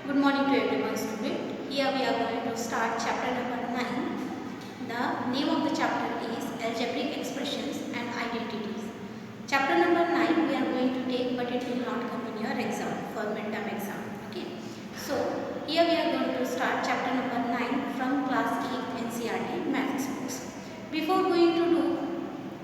Good morning to everyone, student. Here we are going to start chapter number 9. The name of the chapter is Algebraic Expressions and Identities. Chapter number 9 we are going to take, but it will not come in your exam, for midterm exam. Okay. So here we are going to start chapter number 9 from class 8 NCERT Maths books. Before going to do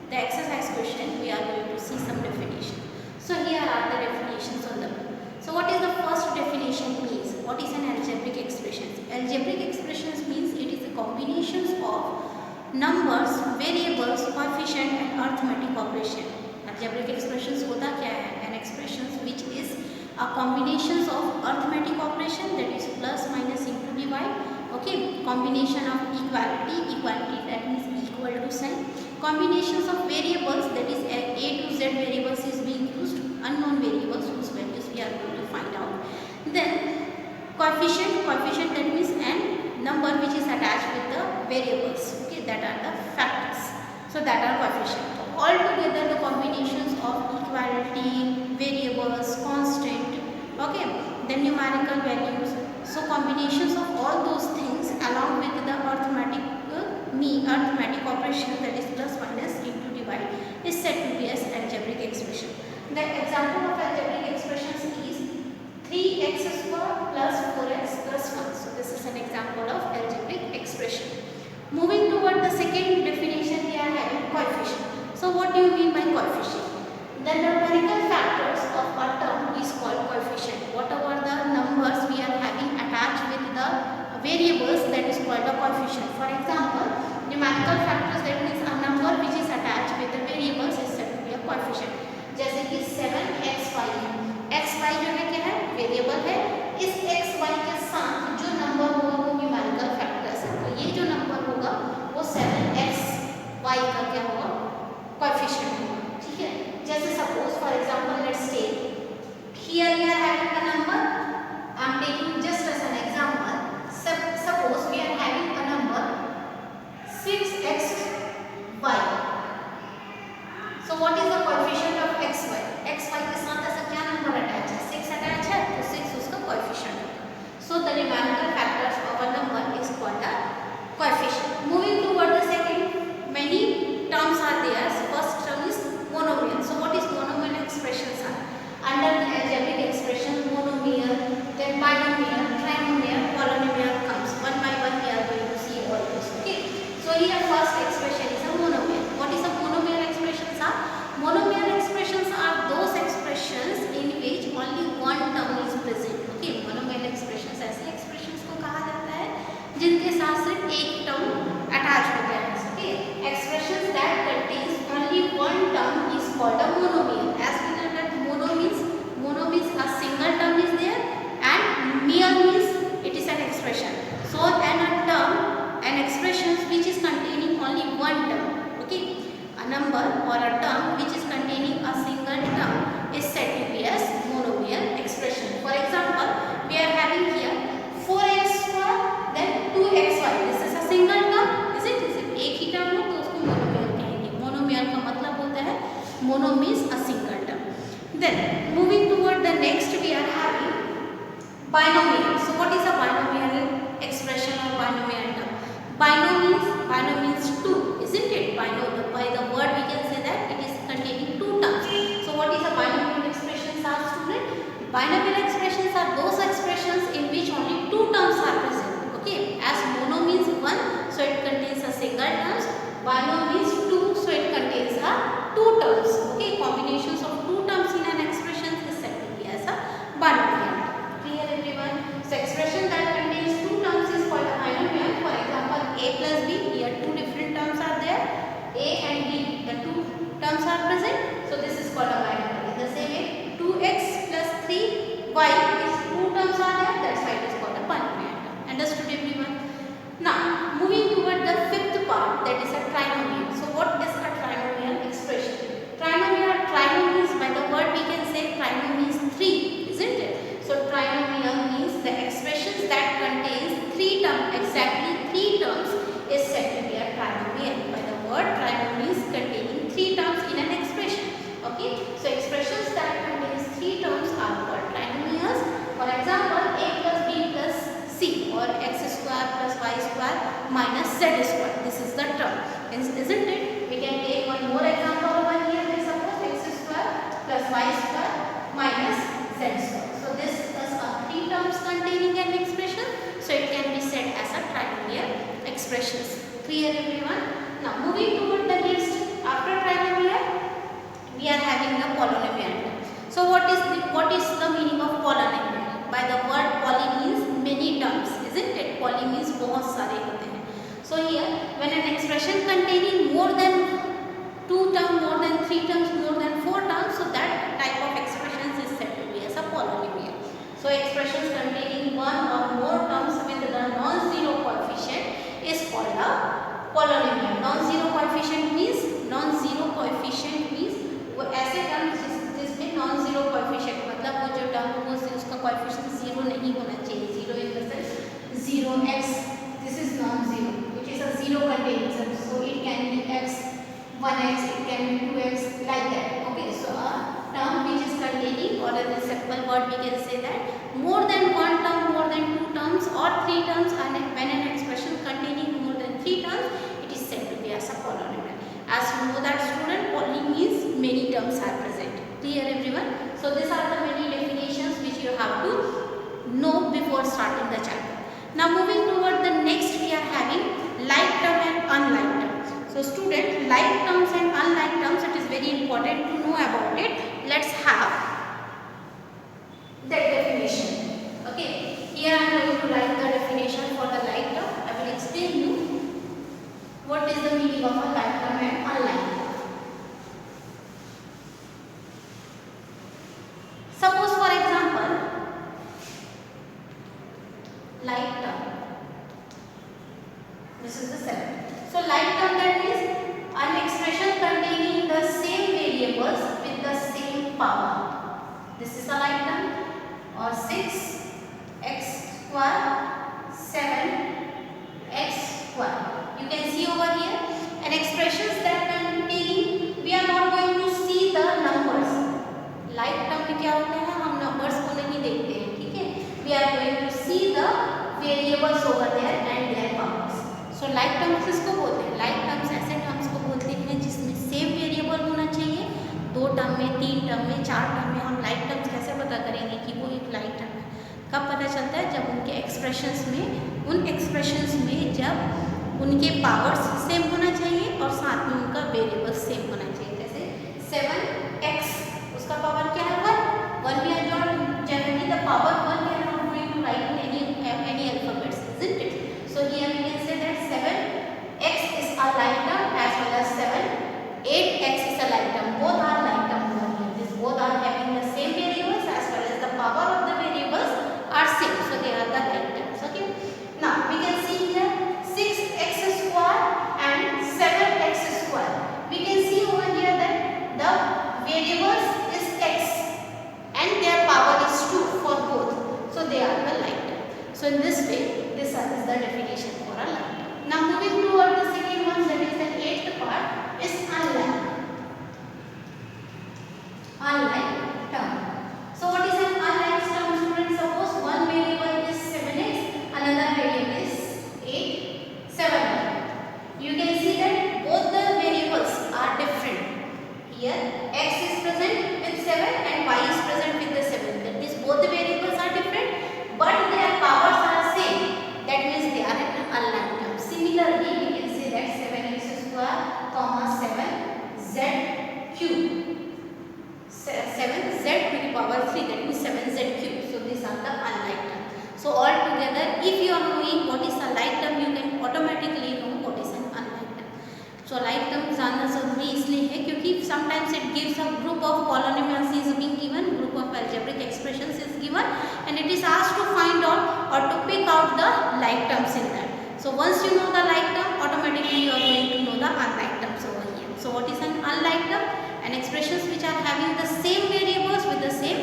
the exercise question, we are going to see some definition. So here are the definitions on the book. So what is the first definition means? What is an algebraic expression? Algebraic expressions means it is a combinations of numbers, variables, coefficient and arithmetic operation. Algebraic expressions होता क्या है? An expressions which is a combinations of arithmetic operation, that is plus, minus, into, divide. Okay, combination of equality that means equal to sign. Combinations of variables, that is a to z variables is being used, unknown variables whose values we are going to find out. Then coefficient that means an number which is attached with the variables, okay, that are the factors. So that are coefficient. All together the combinations of equality, variables, constant, okay, then numerical values. So combinations of all those things along with the arithmetic operation, that is plus, minus, into, divide, is said to be as algebraic expression. The example of algebraic expressions is 3x square plus 4x plus 1. So this is an example of algebraic expression. Moving toward the second definition, we are having coefficient. So what do you mean by coefficient? The numerical factors of a term is called coefficient. Whatever the numbers we are having attached with the variables, that is called a coefficient. For example, numerical factors, that means a number which is attached with the variables, is said to be a coefficient. जैसे कि 7xy है, xy जो है क्या है? Variable है. इस xy के साथ जो नंबर होगा वो न्यूमेरिकल फैक्टर्स है. तो ये जो नंबर होगा वो 7xy का क्या होगा? कोएफिशिएंट होगा. ठीक है. जैसे suppose for example let's take here we are having a number. I am taking just as an example. Suppose we are having a number 6xy. So what is the coefficient of xy? xy के साथ ऐसा क्या number attach है? 6 attach है, तो 6 उसका coefficient है. So the numerical factors of a number is called a coefficient. Moving toward the second, many terms are there. First term is monomial. So what is monomial expressions are? Under the algebraic expression, monomial, then binomial, trinomial, polynomial comes. One by one we are going to see all this. Okay. So here first expression is a monomial. What is a monomial expressions are? Monomial expressions are those expressions in which only one term is present. Okay, monomial expressions ऐसे expressions को कहा जाता है जिनके साथ सिर्फ एक term attach होता है. Okay, expressions that contains only one term is called a monomial. As we know that mono means a single term is there and meal means it is an expression. So an expression which is containing only one term. Okay, a number or a term which is containing a single term is said to be as monomial expression. For example, we are having here 4x square then 2xy. This is a single term, is it? एक ही term हो तो उसको monomial कहेंगे. Monomial का मतलब होता है mono means a single term. Then moving toward the next, we are having binomial. So what is a binomial expression or binomial term? Binomial means two, isn't it? By the word we can say that it is containing two terms. So what is a binomial expressions are, student? Binomial expressions are those expressions in which only two terms are present. Okay, as mono means one, so it contains a single terms. Binomial means two, so it contains a two terms. Okay, combinations of two terms in an expression is said to be as a binomial. Clear everyone? So expression that contains two terms is called a binomial. For example, a plus b, here two different terms are there. A and b, the two terms are present. So this is called a binomial. In the same way, 2x plus 3y is two terms are there. That's why it is called a binomial. Understood everyone? Now moving toward the fifth part, that is a trinomial. So what is a trinomial expression? Trinomial means, by the word we can say trinomial means three, isn't it? So trinomial means the expressions that contains three terms, exactly three terms, is said to be a trinomial. By the word trinomial means containing three terms in an expression. Okay, so expressions that contains three terms are called trinomials. For example, a plus b minus z square. This is the term, isn't it? We can take one more example over here. Let's suppose x square plus y square minus z square. So this is a 3 terms containing an expression. So it can be said as a trinomial expressions. Clear everyone? Now moving toward the next. After trinomial, we are having the polynomial. So what is the meaning of polynomial? By the word poly means many terms, isn't it? Poly means बहुत सारे होते हैं. So here, when an expression containing more than 2 terms, more than 3 terms, more than 4 terms, so that type of expressions is said to be as a polynomial. So expressions containing one or more terms with the non-zero coefficient is called a polynomial. Non-zero coefficient means वो ऐसे terms जिसमें non-zero coefficient मतलब वो जो term हो उसका coefficient 0 नहीं होना चाहिए. 0 in the sense 0x, this is non-zero, which is a 0 containing term. So it can be x, 1x, it can be 2x, like that. Okay, so a term which is containing, or in a simple word we can say that more than 1 term, more than 2 terms or 3 terms, and when an expression containing more than 3 terms, it is said to be as a polynomial. As you know that student, poly means many terms are present. Clear everyone? So these are the many definitions which you have to know before starting the chapter. Now moving toward the next, we are having like term and unlike terms. So student, like terms and unlike terms, it is very important to know about it. Let's have that definition. Okay, here I am going to write the definition for the like term. I will explain you what is the meaning of a like term and unlike term. Suppose for example, like term. This is the 7. So like term, that means an expression containing the same variables with the same power. This is a like term. Or 6x square, 7x square. You can see over here an expressions that containing, we are not going to see the numbers. Like term में क्या होता है, हम numbers को नहीं देखते हैं, ठीक है? We are going to see the variables over there and their powers. So like terms किसको बोलते हैं? Like terms ऐसे terms को बोलते हैं जिसमें same variable होना चाहिए. 2 टर्म में, 3 टर्म में, 4 टर्म में. हम like terms कैसे पता करेंगे कि वो एक like term है? कब पता चलता है? जब उनके expressions में, उन expressions में जब उनके पावर्स सेम होना चाहिए और साथ में उनका वेरिएबल सेम होना चाहिए. जैसे 7x, उसका पावर क्या है? 1 we are not generally the power 1 we are not going to write in any alphabets, isn't it? So here we can say that 7x is a like term as well as 8x is a like term. Both are like term over here. These both are having the same variables as well as the power of the variables are same. So they are the like terms. Okay. Now we can see here 6x square and 7x square. We can see over here that the variables is x and their power is 2 for both. So they are the like term. So in this way, this is the definition for a like term. Now moving toward the second one, that is the 8th part, is unlike. Unlike term. So what is an unlike term, students? Suppose one variable is 7x, another variable is 7. You can see that both the variables are different. Here x is present with 7 and y is present with the 7. That means both the variables are different, but their powers are same. That means they are an unlike term. Similarly, we can say that 7x square, 7z cube. 7z to the power 3, that means 7z cube. So these are the unlike terms. So all together, if you are knowing what is a like term, you can automatically know what is an unlike term. So like term जानना जरूरी इसलिए है क्योंकि sometimes it gives a group of polynomials is being given, group of algebraic expressions is given, and it is asked to find out or to pick out the like terms in that. So once you know the like term, automatically you are going to know the unlike terms over here. So what is an unlike term? And expressions which are having the same variables with the same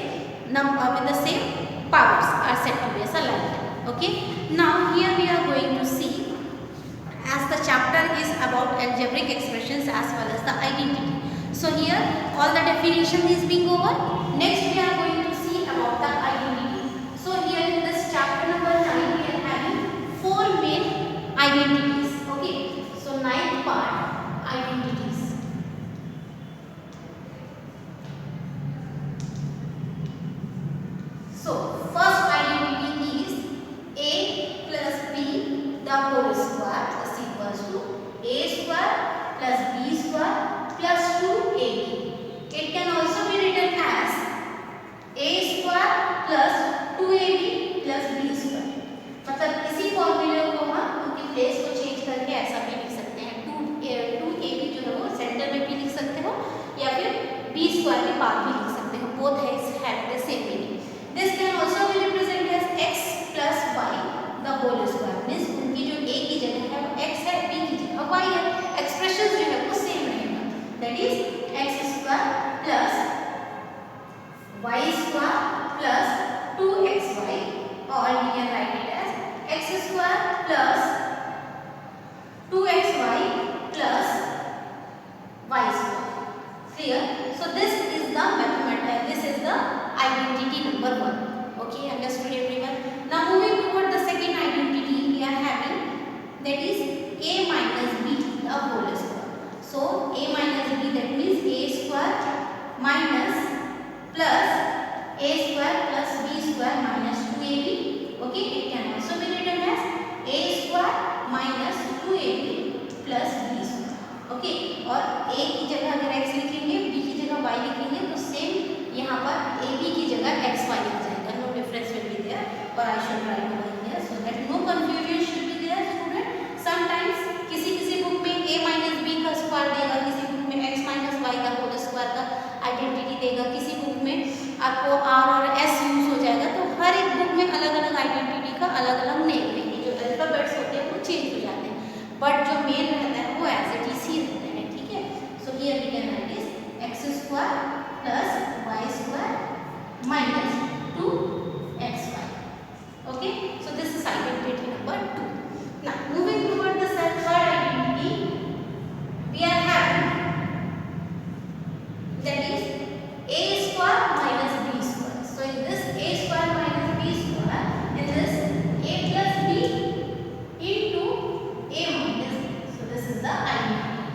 number, with the same powers are said to be as a like term. Okay. Now here we are going to see, as the chapter is about algebraic expressions as well as the identity. So here all the definition is being over. Next we are going to see about the identity. So here in this chapter number 9 we are having 4 main identities. Okay, so ninth part, identities. So first identity is a plus b the whole square is equals to a square plus b square plus 2ab. It can also be written as a square plus 2ab plus b square. मतलब इसी फॉर्मूले को हम उनकी place को change करके ऐसा भी लिख सकते हैं, 2ab जो है वो सेंटर में भी लिख सकते हो या फिर b स्क्वायर के बाद भी लिख सकते हो, both have the same meaning. This can also be represented as x plus y the whole square. Means उनकी जो a की जगह है वो x है, b की जगह y है, एक्सप्रेशन जो है वो सेम रहेगा. That is x square plus y square plus 2xy, और we can write it as x square plus 2xy plus y square. Clear? So this is the mathematical, this is the identity number 1. Okay, understood everyone? Now moving toward the second identity we are having, that is a minus b the whole square. So a minus b, that means a square minus plus a square plus b square minus 2ab. Okay, it can also be written as a square minus 2ab plus b square. Okay, और a की जगह अगर x लिखेंगे, b की जगह y लिखेंगे, तो same यहाँ पर ab की जगह xy लिख जाएगा. No difference will be there, or I should write over here so that no confusion should be there, student. Sometimes किसी बुक में a minus b का स्क्वायर देगा, किसी बुक में x minus y का होल स्क्वायर का identity देगा, किसी बुक में आपको r और s यूज हो जाएगा. तो हर एक बुक में अलग अलग आइडेंटिटी का अलग अलग नेम देंगे. जो अल्फाबेट्स होते हैं वो चेंज हो जाते हैं, बट जो मेन रहता है वो एज इट इज ही रहते हैं. ठीक है, so here we can write is x square plus y square minus 2xy. Okay, so this is identity number 2. Now moving toward the third identity we are having, that is a square minus b square. So in this a square minus b square, in this a plus b into a minus b. So this is the identity.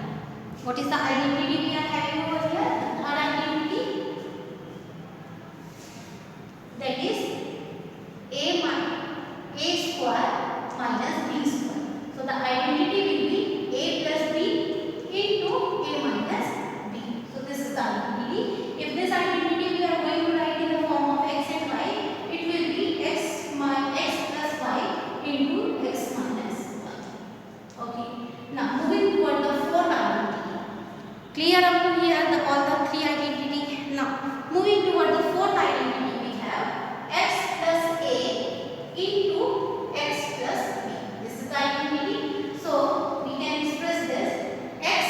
What is the identity we are having over here? The third identity, that is a square minus b square. So the identity will be a plus b into a minus b. So this is the identity. If this identity we are going to write in the form of x and y, it will be x plus y into x minus 1. Okay. Now moving toward the fourth identity. Clear up to here all the three identity. Now moving toward the fourth identity, we have x plus a into x plus b. This is the identity. So we can express this x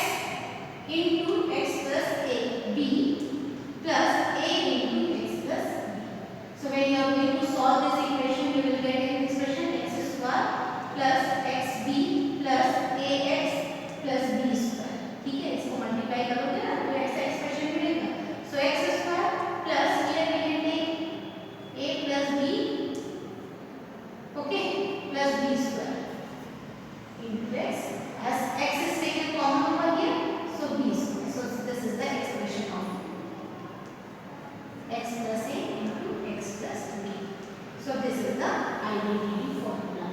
into x plus a b plus a into x plus b. So when you are going to solve this equation, you will get an expression x square plus xb plus ax plus b square. ठीक है, इसको multiply करोगे ना तो ऐसा expression मिलेगा. सो x square plus here we can take a plus b, okay, plus b square into x, as x is taken common over here, so b square. So this is the expression of x plus a into x plus b. So this is the identity formula.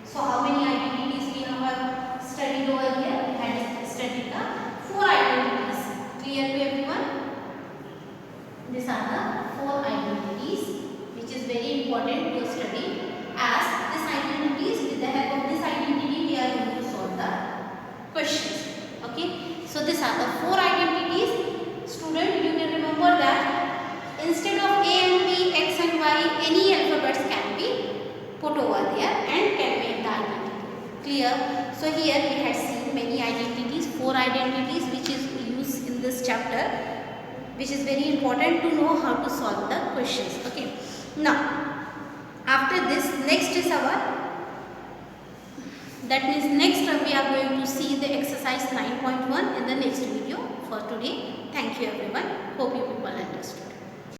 So how many identities we have studied over here? We had studied the 4 identities. Clear to everyone? These are the 4 identities which is very important to study, as these identities, with the help of this identity we are going to solve the questions. Okay, so these are the 4 identities. Student, you can remember that instead of a and b, x and y, any alphabets can be put over there and can make the identity. Clear? So here we had seen many identities, 4 identities which is used in this chapter, which is very important to know how to solve the questions. Okay, now after this, next is our, that means next we are going to see the exercise 9.1 in the next video. For today, thank you everyone. Hope you people understood.